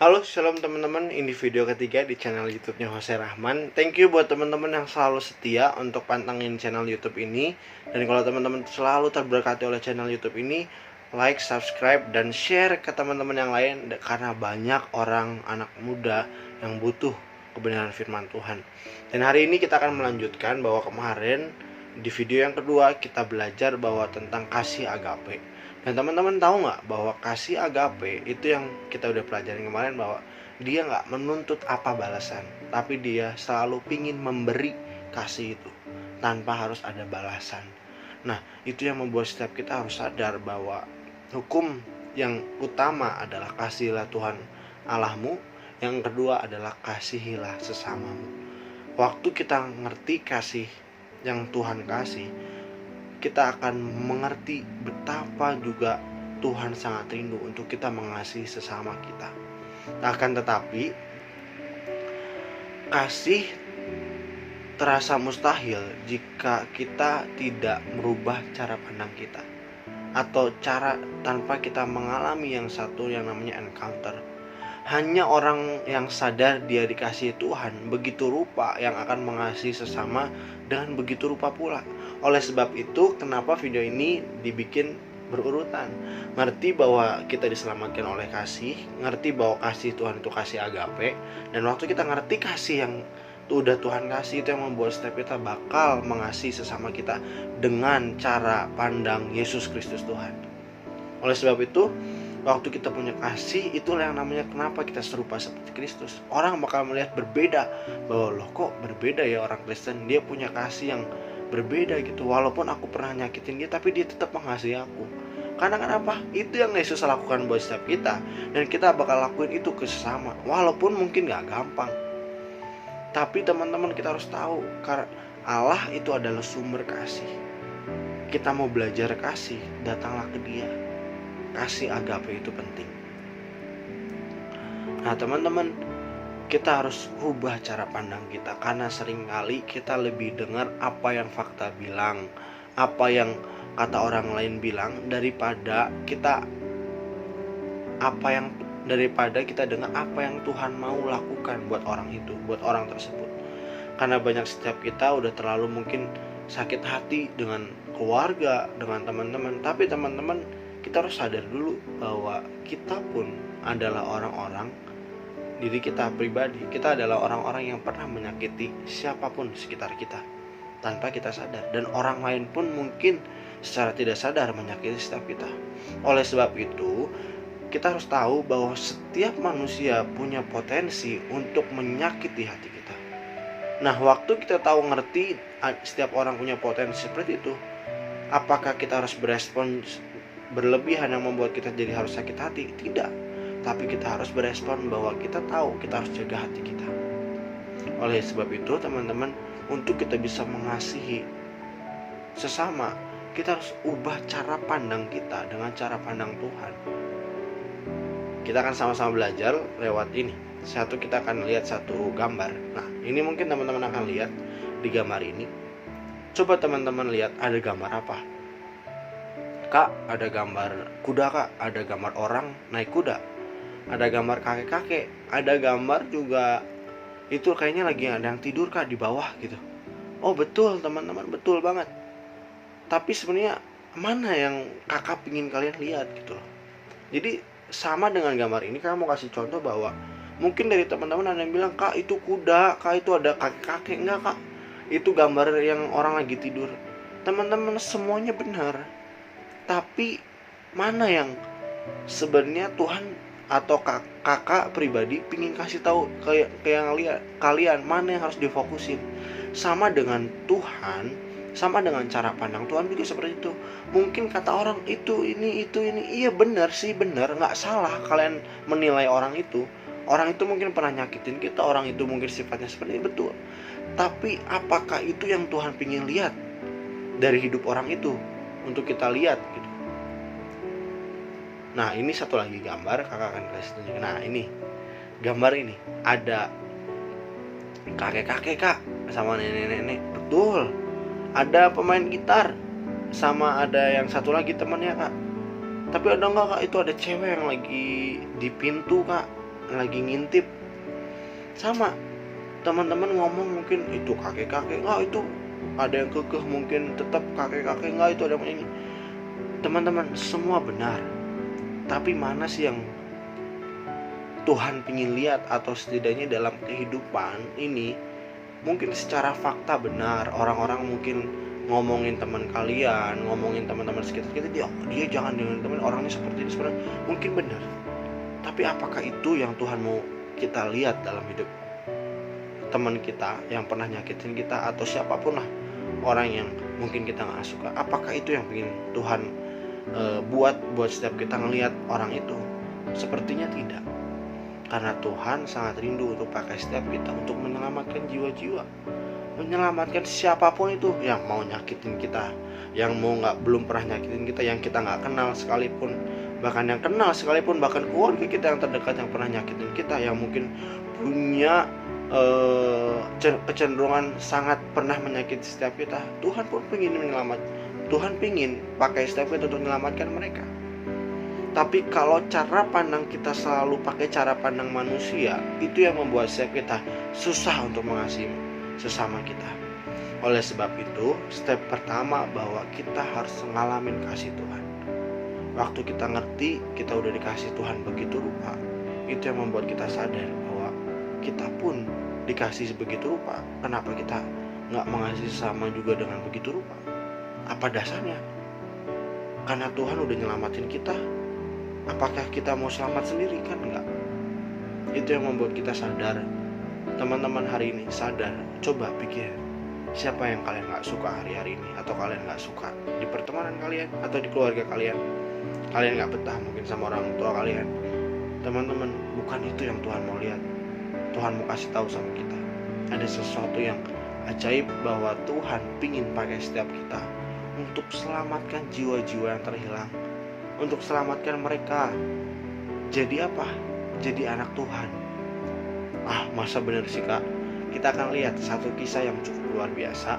Halo, shalom teman-teman. Ini video ketiga di channel YouTube-nya Jose Rahman. Thank you buat teman-teman yang selalu setia untuk pantengin channel YouTube ini. Dan kalau teman-teman selalu terberkati oleh channel YouTube ini, like, subscribe, dan share ke teman-teman yang lain karena banyak orang anak muda yang butuh kebenaran firman Tuhan. Dan hari ini kita akan melanjutkan bahwa kemarin di video yang kedua kita belajar bahwa tentang kasih agape. Dan teman-teman tahu nggak bahwa kasih agape itu yang kita udah pelajarin kemarin, bahwa dia nggak menuntut apa balasan, tapi dia selalu pingin memberi kasih itu tanpa harus ada balasan. Nah, itu yang membuat setiap kita harus sadar bahwa hukum yang utama adalah kasihilah Tuhan Allahmu, yang kedua adalah kasihilah sesamamu. Waktu kita ngerti kasih yang Tuhan kasih, kita akan mengerti betapa juga Tuhan sangat rindu untuk kita mengasihi sesama kita. Akan tetapi, kasih terasa mustahil jika kita tidak merubah cara pandang kita, atau cara tanpa kita mengalami yang satu yang namanya encounter. Hanya orang yang sadar dia dikasihi Tuhan begitu rupa yang akan mengasihi sesama dengan begitu rupa pula. Oleh sebab itu, kenapa video ini dibikin berurutan. Ngerti bahwa kita diselamatkan oleh kasih, ngerti bahwa kasih Tuhan itu kasih agape, dan waktu kita ngerti kasih yang udah Tuhan kasih, itu yang membuat setiap kita bakal mengasihi sesama kita dengan cara pandang Yesus Kristus Tuhan. Oleh sebab itu, waktu kita punya kasih, itulah yang namanya kenapa kita serupa seperti Kristus. Orang bakal melihat berbeda, bahwa loh kok berbeda ya orang Kristen, dia punya kasih yang berbeda gitu. Walaupun aku pernah nyakitin dia, tapi dia tetap mengasihi aku. Karena kenapa? Itu yang Yesus lakukan buat setiap kita, dan kita bakal lakuin itu ke sesama. Walaupun mungkin gak gampang, tapi teman-teman kita harus tahu, karena Allah itu adalah sumber kasih. Kita mau belajar kasih, datanglah ke Dia. Kasih agape itu penting. Nah teman-teman, kita harus rubah cara pandang kita, karena seringkali kita lebih dengar apa yang fakta bilang, apa yang kata orang lain bilang, daripada kita dengar apa yang Tuhan mau lakukan buat orang itu, buat orang tersebut. Karena banyak setiap kita udah terlalu mungkin sakit hati dengan keluarga, dengan teman-teman. Tapi teman-teman, kita harus sadar dulu bahwa kita pun adalah orang-orang, diri kita pribadi, kita adalah orang-orang yang pernah menyakiti siapapun di sekitar kita tanpa kita sadar, dan orang lain pun mungkin secara tidak sadar menyakiti setiap kita. Oleh sebab itu, kita harus tahu bahwa setiap manusia punya potensi untuk menyakiti hati kita. Nah, waktu kita tahu ngerti setiap orang punya potensi seperti itu, apakah kita harus berespon berlebihan yang membuat kita jadi harus sakit hati? Tidak. Tapi kita harus berespon bahwa kita tahu kita harus jaga hati kita. Oleh sebab itu teman-teman, untuk kita bisa mengasihi sesama, kita harus ubah cara pandang kita dengan cara pandang Tuhan. Kita akan sama-sama belajar lewat ini. Kita akan lihat satu gambar. Nah, ini mungkin teman-teman akan lihat di gambar ini. Coba teman-teman lihat, ada gambar apa? Kak, ada gambar kuda kak, ada gambar orang naik kuda, ada gambar kakek-kakek, ada gambar juga itu kayaknya lagi ada yang tidur kak di bawah gitu. Oh betul teman-teman, betul banget. Tapi sebenarnya mana yang kakak pingin kalian lihat gitu loh. Jadi sama dengan gambar ini, kakak mau kasih contoh bahwa mungkin dari teman-teman ada yang bilang, kak itu kuda, kak itu ada kakek-kakek. Enggak kak, itu gambar yang orang lagi tidur. Teman-teman, semuanya benar. Tapi mana yang sebenarnya Tuhan atau kakak pribadi pingin kasih tahu ke yang kalian, mana yang harus difokusin? Sama dengan Tuhan, sama dengan cara pandang Tuhan juga seperti itu. Mungkin kata orang itu ini, iya benar sih, benar, nggak salah kalian menilai orang itu. Orang itu mungkin pernah nyakitin kita, orang itu mungkin sifatnya seperti itu, betul. Tapi apakah itu yang Tuhan pingin lihat dari hidup orang itu untuk kita lihat gitu? Nah ini satu lagi gambar, kakak akan kasih tunjuk. Nah ini gambar ini ada kakek-kakek kak sama nenek-nenek, betul. Ada pemain gitar sama ada yang satu lagi temannya kak. Tapi ada enggak kak, itu ada cewek yang lagi di pintu kak, lagi ngintip. Sama teman-teman ngomong mungkin itu kakek-kakek, nggak itu ada yang kekeh, mungkin tetap kakek-kakek, nggak itu ada yang ini. Teman-teman, semua benar, tapi mana sih yang Tuhan ingin lihat? Atau setidaknya dalam kehidupan ini mungkin secara fakta benar, orang-orang mungkin ngomongin teman kalian, ngomongin teman-teman sekitar kita, dia jangan dengan teman, orangnya seperti ini, sebenarnya mungkin benar. Tapi apakah itu yang Tuhan mau kita lihat dalam hidup teman kita yang pernah nyakitin kita, atau siapapun lah orang yang mungkin kita nggak suka? Apakah itu yang ingin Tuhan buat setiap kita ngelihat orang itu? Sepertinya tidak. Karena Tuhan sangat rindu untuk pakai setiap kita untuk menyelamatkan jiwa-jiwa, menyelamatkan siapapun itu yang mau nyakitin kita, yang mau belum pernah nyakitin kita, yang kita nggak kenal sekalipun, bahkan yang kenal sekalipun, bahkan keluarga kita yang terdekat yang pernah nyakitin kita, yang mungkin punya kecenderungan sangat pernah menyakiti setiap kita. Tuhan pun Tuhan ingin pakai setiap kita untuk menyelamatkan mereka. Tapi kalau cara pandang kita selalu pakai cara pandang manusia, itu yang membuat setiap kita susah untuk mengasihi sesama kita. Oleh sebab itu, step pertama bahwa kita harus ngalamin kasih Tuhan. Waktu kita ngerti kita udah dikasih Tuhan begitu rupa, itu yang membuat kita sadar bahwa kita pun dikasih sebegitu rupa. Kenapa kita gak mengasihi sesama juga dengan begitu rupa? Apa dasarnya? Karena Tuhan udah nyelamatin kita. Apakah kita mau selamat sendiri? Kan enggak. Itu yang membuat kita sadar. Teman-teman hari ini sadar, coba pikir, siapa yang kalian gak suka hari-hari ini, atau kalian gak suka di pertemanan kalian, atau di keluarga kalian. Kalian gak betah mungkin sama orang tua kalian. Teman-teman, bukan itu yang Tuhan mau lihat. Tuhan mau kasih tahu sama kita, ada sesuatu yang ajaib, bahwa Tuhan pingin pakai setiap kita untuk selamatkan jiwa-jiwa yang terhilang, untuk selamatkan mereka. Jadi apa? Jadi anak Tuhan. Masa benar sih Kak? Kita akan lihat satu kisah yang cukup luar biasa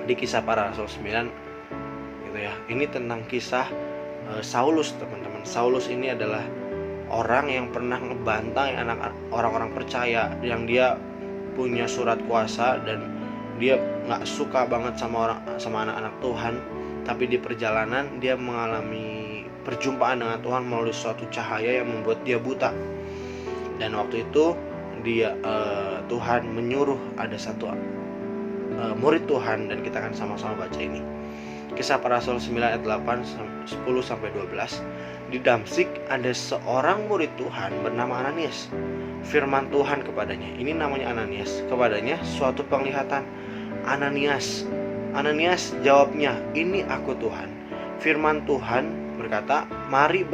di Kisah Para Rasul 9 gitu ya. Ini tentang kisah Saulus, teman-teman. Saulus ini adalah orang yang pernah ngebantai orang-orang percaya, yang dia punya surat kuasa dan dia nggak suka banget sama anak-anak Tuhan. Tapi di perjalanan dia mengalami perjumpaan dengan Tuhan melalui suatu cahaya yang membuat dia buta. Dan waktu itu Tuhan menyuruh ada satu murid Tuhan, dan kita akan sama-sama baca ini. Kisah Para Rasul 9 ayat 8 10 sampai 12. Di Damsyik ada seorang murid Tuhan bernama Ananias. Firman Tuhan kepadanya, ini namanya Ananias, kepadanya suatu penglihatan. Ananias, Ananias, jawabnya, ini aku Tuhan. Firman Tuhan berkata, mari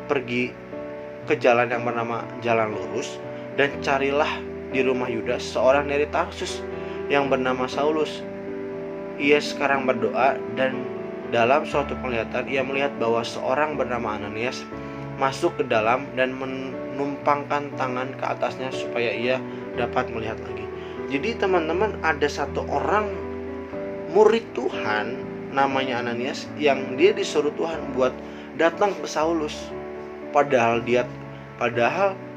pergi ke jalan yang bernama Jalan Lurus, dan carilah di rumah Yudas seorang dari Tarsus yang bernama Saulus. Ia sekarang berdoa, dan dalam suatu penglihatan ia melihat bahwa seorang bernama Ananias masuk ke dalam dan menumpangkan tangan ke atasnya supaya ia dapat melihat lagi. Jadi teman-teman, ada satu orang murid Tuhan namanya Ananias yang dia disuruh Tuhan buat datang ke Saulus. Padahal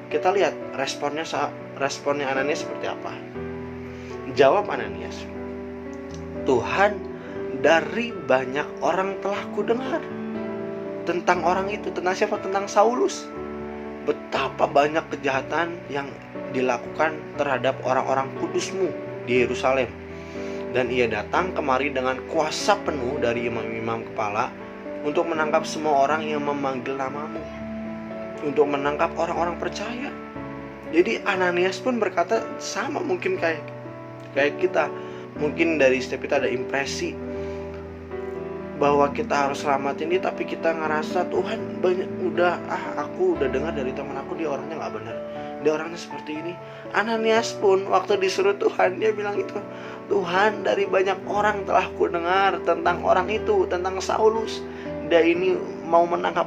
kita lihat responnya Ananias seperti apa. Jawab Ananias, Tuhan, dari banyak orang telah kudengar tentang orang itu. Tentang siapa? Tentang Saulus. Betapa banyak kejahatan yang dilakukan terhadap orang-orang kudusmu di Yerusalem. Dan ia datang kemari dengan kuasa penuh dari imam-imam kepala untuk menangkap semua orang yang memanggil namamu, untuk menangkap orang-orang percaya. Jadi Ananias pun berkata sama, mungkin kayak kita. Mungkin dari setiap kita ada impresi bahwa kita harus selamatin dia, tapi kita ngerasa Tuhan aku udah dengar dari teman aku, dia orangnya gak benar, dia orangnya seperti ini. Ananias pun waktu disuruh Tuhan, dia bilang itu, Tuhan, dari banyak orang telah ku dengar tentang orang itu, tentang Saulus. Dia ini mau menangkap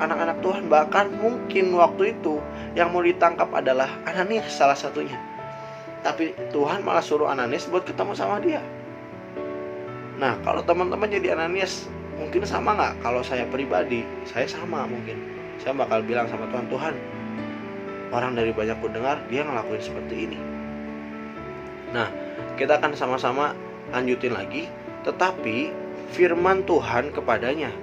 anak-anak Tuhan. Bahkan mungkin waktu itu yang mau ditangkap adalah Ananias salah satunya. Tapi Tuhan malah suruh Ananias buat ketemu sama dia. Nah, kalau teman-teman jadi Ananias, mungkin sama gak? Kalau saya pribadi, saya sama mungkin. Saya bakal bilang sama Tuhan, Orang dari banyak ku dengar dia ngelakuin seperti ini. Nah, kita akan sama-sama lanjutin lagi. Tetapi firman Tuhan kepadanya,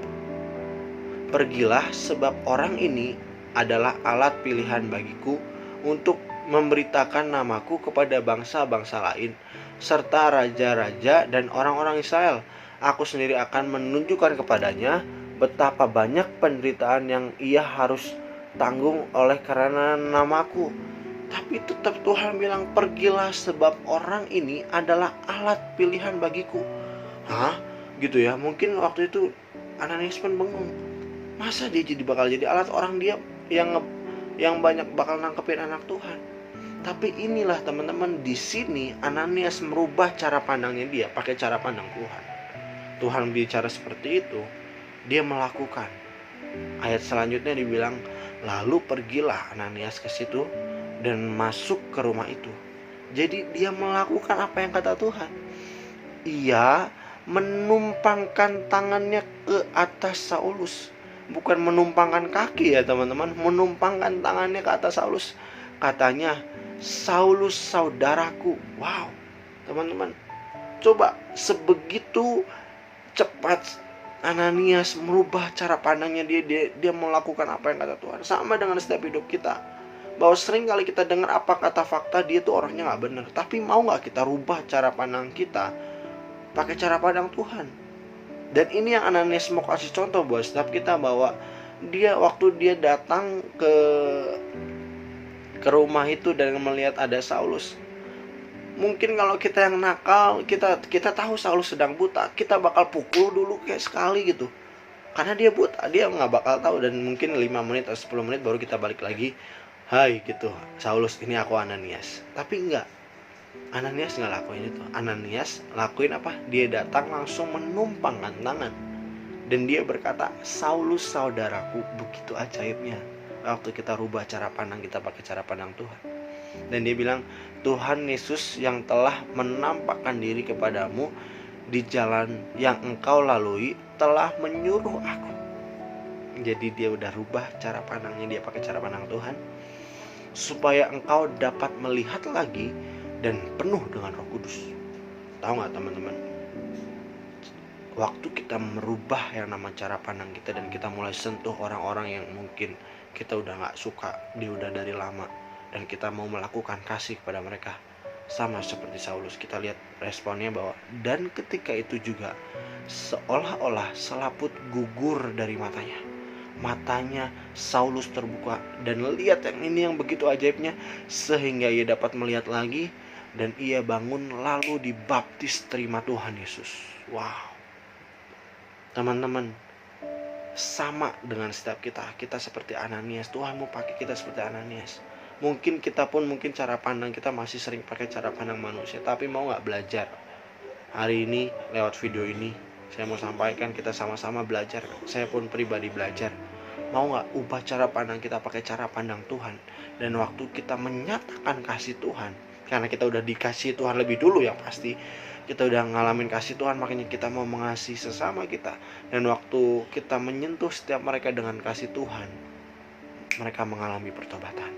pergilah, sebab orang ini adalah alat pilihan bagiku untuk memberitakan namaku kepada bangsa-bangsa lain, serta raja-raja dan orang-orang Israel. Aku sendiri akan menunjukkan kepadanya betapa banyak penderitaan yang ia harus tanggung oleh karena namaku. Tapi tetap Tuhan bilang, pergilah sebab orang ini adalah alat pilihan bagiku. Hah? Gitu ya. Mungkin waktu itu Ananias pun bengong. Masa dia bakal jadi alat orang dia yang banyak bakal nangkepin anak Tuhan. Tapi inilah teman-teman, di sini Ananias merubah cara pandangnya dia pakai cara pandang Tuhan. Tuhan bicara seperti itu, dia melakukan. Ayat selanjutnya dibilang, lalu pergilah Ananias ke situ dan masuk ke rumah itu. Jadi dia melakukan apa yang kata Tuhan. Ia menumpangkan tangannya ke atas Saulus. Bukan menumpangkan kaki ya teman-teman, menumpangkan tangannya ke atas Saulus. Katanya, Saulus saudaraku. Wow, teman-teman, coba sebegitu cepat Ananias merubah cara pandangnya dia melakukan apa yang kata Tuhan. Sama dengan setiap hidup kita, bahwa sering kali kita dengar apa kata fakta, dia tuh orangnya gak benar. Tapi mau gak kita rubah cara pandang kita pakai cara pandang Tuhan? Dan ini yang Ananias mau kasih contoh buat setiap kita, bahwa dia waktu dia datang ke rumah itu dan melihat ada Saulus. Mungkin kalau kita yang nakal, kita tahu Saulus sedang buta, kita bakal pukul dulu kayak sekali gitu. Karena dia buta, dia nggak bakal tahu. Dan mungkin 5 menit atau 10 menit baru kita balik lagi, hai gitu, Saulus, ini aku Ananias. Tapi enggak, Ananias nggak lakuin itu. Ananias lakuin apa? Dia datang langsung menumpangkan tangan. Dan dia berkata, Saulus saudaraku. Begitu ajaibnya waktu kita rubah cara pandang kita pakai cara pandang Tuhan. Dan dia bilang, Tuhan Yesus yang telah menampakkan diri kepadamu di jalan yang engkau lalui telah menyuruh aku. Jadi dia udah rubah cara pandangnya, dia pakai cara pandang Tuhan, supaya engkau dapat melihat lagi dan penuh dengan Roh Kudus. Tahu gak teman-teman, waktu kita merubah yang nama cara pandang kita dan kita mulai sentuh orang-orang yang mungkin kita udah gak suka, dia udah dari lama, dan kita mau melakukan kasih kepada mereka, sama seperti Saulus, kita lihat responnya bahwa, dan ketika itu juga seolah-olah selaput gugur dari matanya Saulus terbuka, dan lihat yang ini yang begitu ajaibnya, sehingga ia dapat melihat lagi, dan ia bangun lalu dibaptis terima Tuhan Yesus. Wow, teman-teman, sama dengan setiap kita seperti Ananias. Tuhan mau pakai kita seperti Ananias. Mungkin kita pun cara pandang kita masih sering pakai cara pandang manusia. Tapi mau gak belajar? Hari ini lewat video ini saya mau sampaikan, kita sama-sama belajar. Saya pun pribadi belajar. Mau gak ubah cara pandang kita pakai cara pandang Tuhan? Dan waktu kita menyatakan kasih Tuhan, karena kita udah dikasih Tuhan lebih dulu yang pasti, kita udah ngalamin kasih Tuhan, makanya kita mau mengasihi sesama kita. Dan waktu kita menyentuh setiap mereka dengan kasih Tuhan, mereka mengalami pertobatan.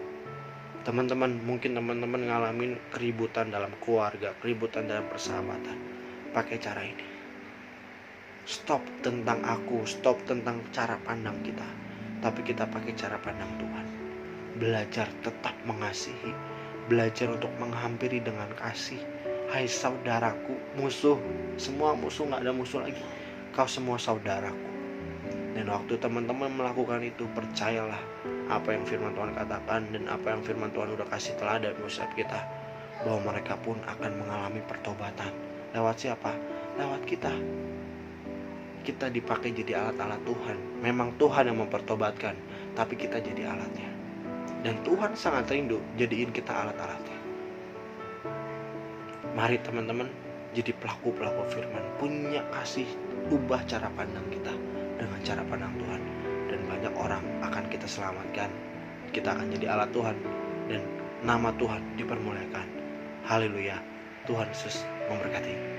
Teman-teman, mungkin teman-teman ngalamin keributan dalam keluarga, keributan dalam persahabatan. Pakai cara ini. Stop tentang aku, stop tentang cara pandang kita, tapi kita pakai cara pandang Tuhan. Belajar tetap mengasihi, belajar untuk menghampiri dengan kasih. Hai saudaraku, musuh, semua musuh, gak ada musuh lagi, kau semua saudaraku. Dan waktu teman-teman melakukan itu, percayalah apa yang firman Tuhan katakan dan apa yang firman Tuhan udah kasih teladan buat kita, bahwa mereka pun akan mengalami pertobatan. Lewat siapa? Lewat kita. Kita dipakai jadi alat-alat Tuhan. Memang Tuhan yang mempertobatkan, tapi kita jadi alatnya. Dan Tuhan sangat rindu jadiin kita alat-alatnya. Mari teman-teman jadi pelaku-pelaku firman, punya kasih, ubah cara pandang kita dengan cara pandang Tuhan, dan banyak orang akan kita selamatkan. Kita akan jadi alat Tuhan dan nama Tuhan dipermuliakan. Haleluya. Tuhan Yesus memberkati.